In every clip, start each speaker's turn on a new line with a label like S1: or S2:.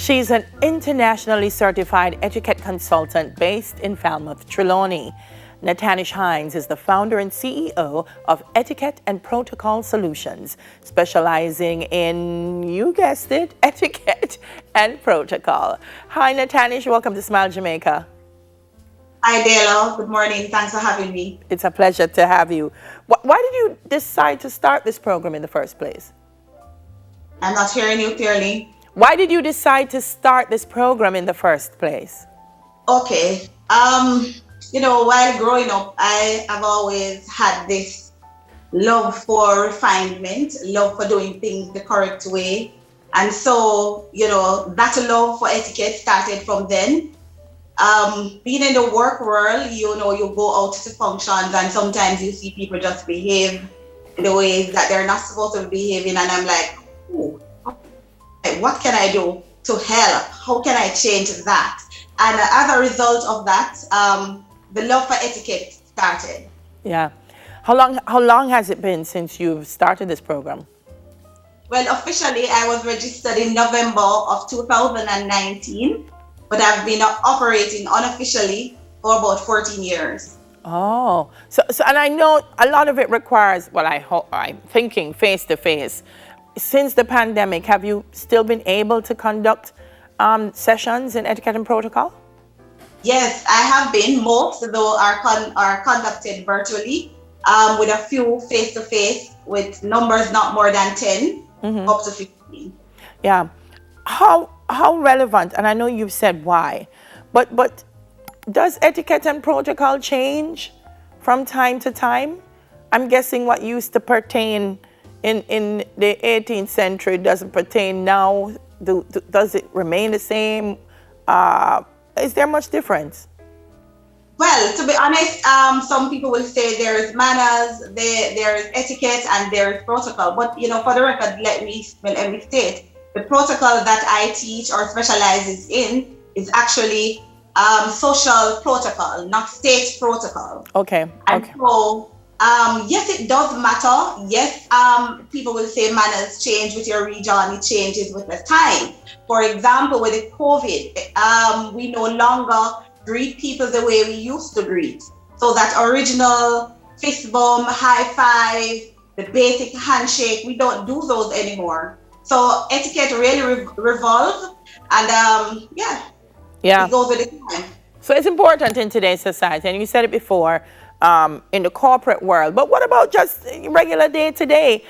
S1: She's an internationally certified etiquette consultant based in Falmouth, Trelawney. Natanish Hines is the founder and CEO of Etiquette and Protocol Solutions, specializing in, you guessed it, etiquette and protocol. Hi, Natanish. Welcome to Smile Jamaica.
S2: Hi, Dalo. Good morning. Thanks for having me.
S1: It's a pleasure to have you. Why did you decide to start this program in the first place?
S2: I'm not hearing you clearly.
S1: Why did you decide to start this program in the first place?
S2: Okay. While growing up, I have always had this love for refinement, love for doing things the correct way. And so, that love for etiquette started from then. Being in the work world, you go out to functions and sometimes you see people just behave in the ways that they're not supposed to be behaving. And I'm like, what can I do to help? How can I change that? And as a result of that, the love for etiquette started.
S1: Yeah. How long has it been since you've started this program?
S2: Well, officially, I was registered in November of 2019, but I've been operating unofficially for about 14 years.
S1: Oh, so and I know a lot of it requires, I'm thinking face-to-face. Since the pandemic, have you still been able to conduct sessions in etiquette and protocol?
S2: Yes, I have been. Most, though, are conducted virtually, with a few face-to-face, with numbers not more than 10, up to 15.
S1: Yeah. How relevant, and I know you've said why, but does etiquette and protocol change from time to time? I'm guessing what used to pertain in the 18th century doesn't pertain now. Does it remain the same? Is there much difference?
S2: Well, to be honest, some people will say there is manners, there is etiquette, and there is protocol. But for the record, let me state the protocol that I teach or specializes in is actually social protocol, not state protocol.
S1: Okay.
S2: And so, yes, it does matter. Yes, people will say manners change with your region, it changes with the time. For example, with the COVID, we no longer greet people the way we used to greet. So that original fist bump, high five, the basic handshake, we don't do those anymore. So etiquette really revolves, and it goes with the time.
S1: So it's important in today's society, and you said it before, in the corporate world. But what about just regular day to day?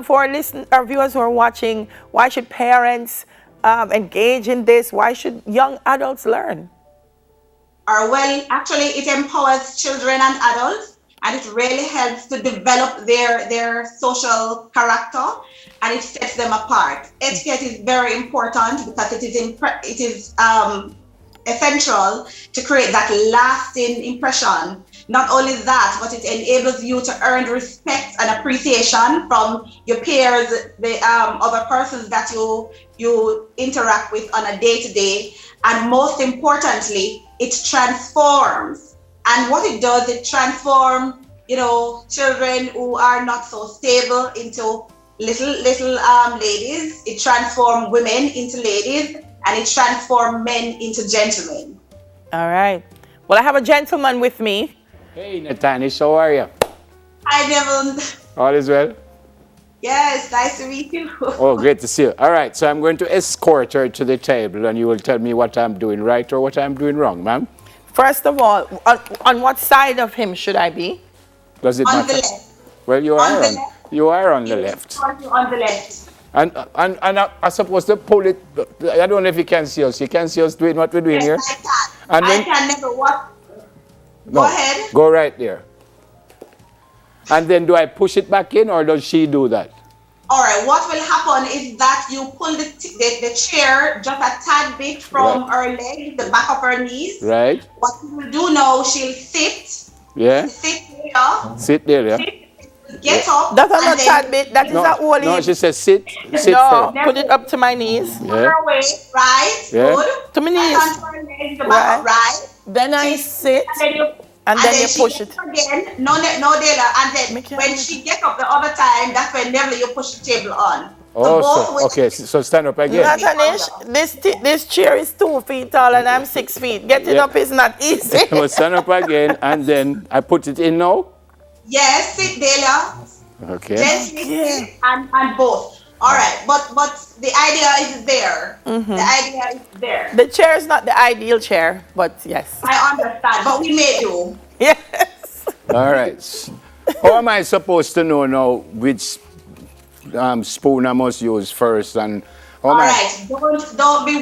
S1: For our viewers who are watching, why should parents engage in this? Why should young adults learn?
S2: Well, actually, it empowers children and adults, and it really helps to develop their social character, and it sets them apart. Etiquette is very important because it is essential to create that lasting impression. Not only that, but it enables you to earn respect and appreciation from your peers, the other persons that you interact with on a day-to-day. And most importantly, it transforms. And what it does, it transforms, children who are not so stable into little ladies. It transforms women into ladies, and it transforms men into gentlemen.
S1: All right. Well, I have a gentleman with me.
S3: Hey, Natanish, how are you?
S2: Hi, Devon.
S3: All is well?
S2: Yes, nice to meet you.
S3: Oh, great to see you. All right, so I'm going to escort her to the table, and you will tell me what I'm doing right or what I'm doing wrong, ma'am.
S1: First of all, on what side of him should I be?
S3: Does it matter?
S2: On the left.
S3: Well, you are on the left.
S2: On the left.
S3: And I suppose to pull it. I don't know if you can see us. You can see us doing what we're doing here?
S2: I can. I can never walk.
S3: No,
S2: go ahead.
S3: Go right there. And then do I push it back in, or does she do that?
S2: All right. What will happen is that you pull the chair just a tad bit from her leg, the back of her knees.
S3: Right.
S2: What you will do now, she'll sit.
S3: Yeah.
S2: Sit there.
S3: Sit there, yeah.
S2: Get up.
S1: That's not a tad bit. That is a whole.
S3: No, she says sit. Sit
S1: no,
S3: first.
S1: put it up to my knees.
S3: Yeah.
S2: Her way, right?
S3: Yeah.
S2: Good.
S1: To my knees.
S2: Leg, the back, right.
S1: Then I sit. And then you push it.
S2: Again, no, Dela. And then when she gets up the other time, that's whenever you push the table on. So
S3: Oh,
S2: both
S3: so,
S2: will
S3: okay, so stand up again.
S2: be on
S1: Natanish,
S2: down.
S1: this chair is 2 feet tall and I'm 6 feet. Getting
S3: Yeah.
S1: up is not easy.
S3: Well, stand up again, and then I put it in now.
S2: Yes, sit, Delia.
S3: Okay.
S2: Gently
S1: Okay.
S2: sit and both. All right, but the idea is there. The idea is there.
S1: The chair is not the ideal chair, but yes.
S2: I understand, but we may do.
S1: Yes.
S3: All right. How am I supposed to know now which spoon I must use first, and how
S2: All
S3: am I?
S2: right, don't be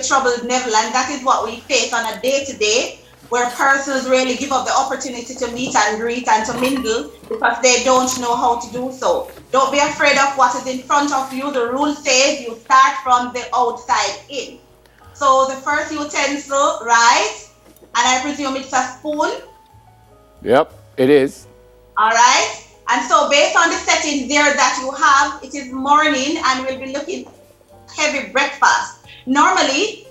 S2: troubled, Neville, and that is what we face on a day-to-day, where persons really give up the opportunity to meet and greet and to mingle because they don't know how to do so. Don't be afraid of what is in front of you. The rule says you start from the outside in. So the first utensil, right? And I presume it's a spoon.
S3: Yep, it is.
S2: All right. And so based on the settings there that you have, it is morning and we'll be looking heavy breakfast. Normally,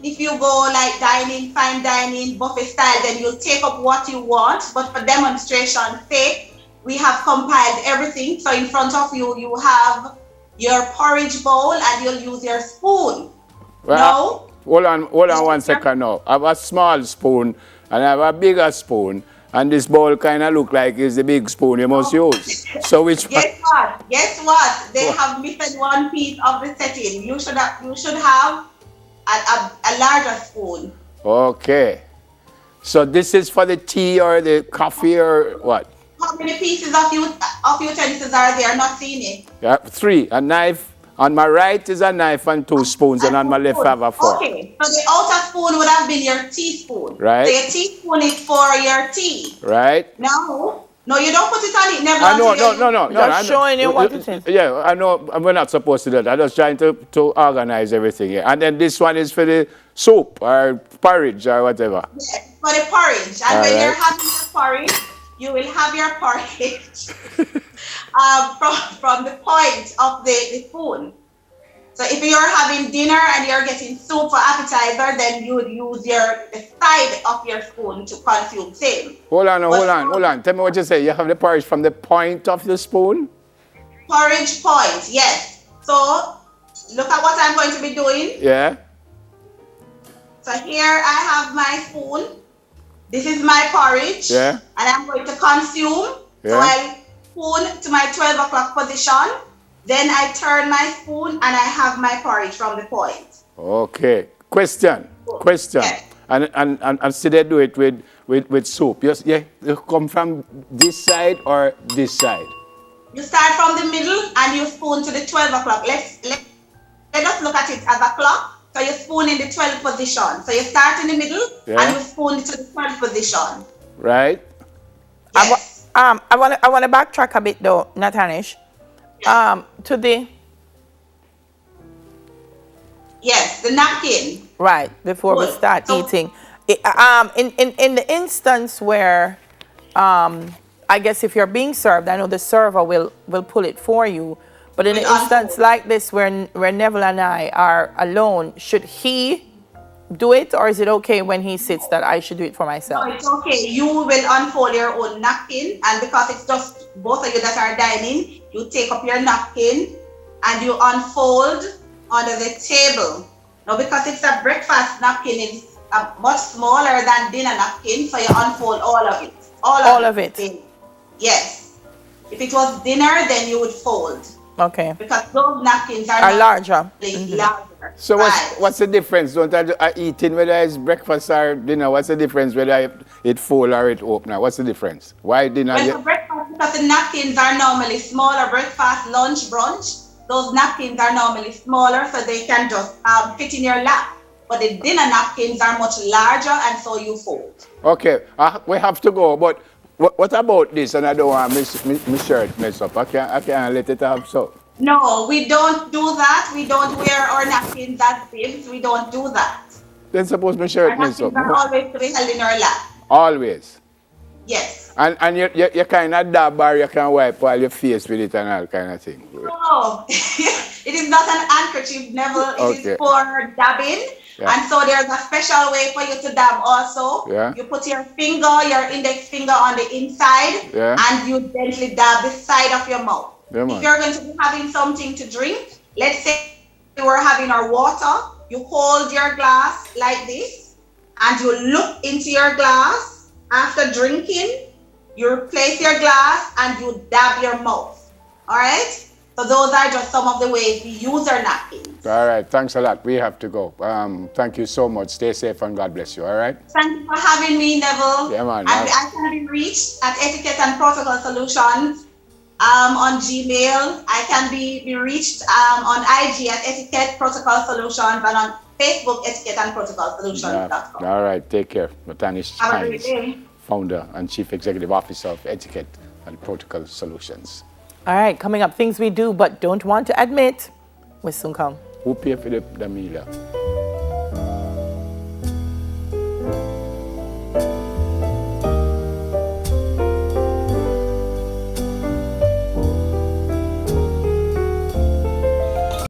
S2: if you go like dining, fine dining, buffet style, then you'll take up what you want. But for demonstration's sake, we have compiled everything. So in front of you, you have your porridge bowl and you'll use your spoon.
S3: Well,
S2: No?
S3: hold on 1 second now. I have a small spoon and I have a bigger spoon, and this bowl kind of look like it's the big spoon you must use. So which one?
S2: Guess what? Guess what? They have missed one piece of the setting. You should have a larger spoon.
S3: Okay. So this is for the tea or the coffee or what?
S2: How many pieces of utensils are there? Not seeing it.
S3: Yeah, 3. A knife. On my right is a knife and 2 spoons, and on my left I have a fork.
S2: Okay, so the outer spoon would have been your teaspoon.
S3: Right.
S2: So your teaspoon is for your tea.
S3: Right?
S2: No, you don't put it on it. Never.
S3: I know, no.
S1: Just showing you what it is.
S3: Yeah, I know. We're not supposed to do that. I'm just trying to organize everything here. And then this one is for the soup or porridge or whatever.
S2: Yes, for the porridge. And
S3: All
S2: when
S3: right.
S2: you're having your porridge, you will have your porridge from the point of the spoon. So if you're having dinner and you're getting soup for appetizer, then you would use the side of your spoon to consume same.
S3: Hold on. Tell me what you say. You have the porridge from the point of the spoon?
S2: Porridge point, yes. So look at what I'm going to be doing.
S3: Yeah.
S2: So here I have my spoon. This is my porridge.
S3: Yeah.
S2: And I'm going to consume.
S3: Yeah.
S2: So I spoon to my 12 o'clock position. Then I turn my spoon and I have my porridge from the point.
S3: Okay. Question.
S2: Yes.
S3: And still they do it with soup. You come from this side or this side?
S2: You start from the middle and you spoon to the 12 o'clock. Let us look at it as a clock. So you spoon in the 12 position. So you start in the middle and you spoon to the 12 position.
S3: Right.
S2: Yes.
S1: I want to backtrack a bit though, Natanish. To the
S2: napkin.
S1: right before we
S2: Good.
S1: start
S2: So-
S1: eating. In the instance where, I guess if you're being served, I know the server will pull it for you. But in an
S2: Will
S1: instance
S2: unfold.
S1: like this, where Neville and I are alone, should he do it, or is it okay when he sits that I should do it for myself?
S2: No, it's okay. You will unfold your own napkin, and because it's just both of you that are dining, you take up your napkin and you unfold under the table. Now, because it's a breakfast napkin, it's much smaller than dinner napkin, so you unfold all of it. All of it. Yes. If it was dinner, then you would fold.
S1: Okay.
S2: Because those napkins are
S1: Are larger.
S2: larger.
S3: So
S2: Right.
S3: what's the difference? Don't I eating whether it's breakfast or dinner? What's the difference whether it full or it open? What's the difference? Why dinner?
S2: Well, for breakfast, because the napkins are normally smaller, breakfast, lunch, brunch, those napkins are normally smaller, so they can just fit in your lap. But the dinner napkins are much larger, and so you fold.
S3: Okay, we have to go, but what about this? And I don't want my shirt mess up. I can't let it have so.
S2: No, we don't do that. We don't wear our napkins as bibs. We don't do that.
S3: Then suppose my
S2: Our
S3: shirt mess
S2: napkins
S3: up.
S2: are always to be held in our lap.
S3: Always.
S2: Yes.
S3: And you kind of dab or you can wipe all your face with it and all kind of thing.
S2: No, it is not an handkerchief, Neville. It
S3: Okay.
S2: is for dabbing.
S3: Yeah.
S2: And so there's a special way for you to dab also.
S3: Yeah.
S2: You put your index finger on the inside,
S3: Yeah.
S2: and you gently dab the side of your mouth.
S3: Yeah,
S2: If
S3: man.
S2: you're going to be having something to drink, let's say we were having our water, you hold your glass like this and you look into your glass after drinking, you replace your glass and you dab your mouth. All right? So those are just some of the ways we use our napkins.
S3: All right, thanks a lot. We have to go. Thank you so much. Stay safe and God bless you. All right?
S2: Thank you for having me, Neville.
S3: Yeah, man.
S2: I can be reached at Etiquette and Protocol Solutions on Gmail. I can be reached on IG at Etiquette Protocol Solutions and on Facebook, Etiquette and Protocol Solutions.com.
S3: All right, take care. Matanish
S2: Have a great
S3: Hines,
S2: day.
S3: founder and chief executive officer of Etiquette and Protocol Solutions.
S1: All right, coming up, things we do but don't want to admit. We'll soon come.
S3: Who pay for the meal?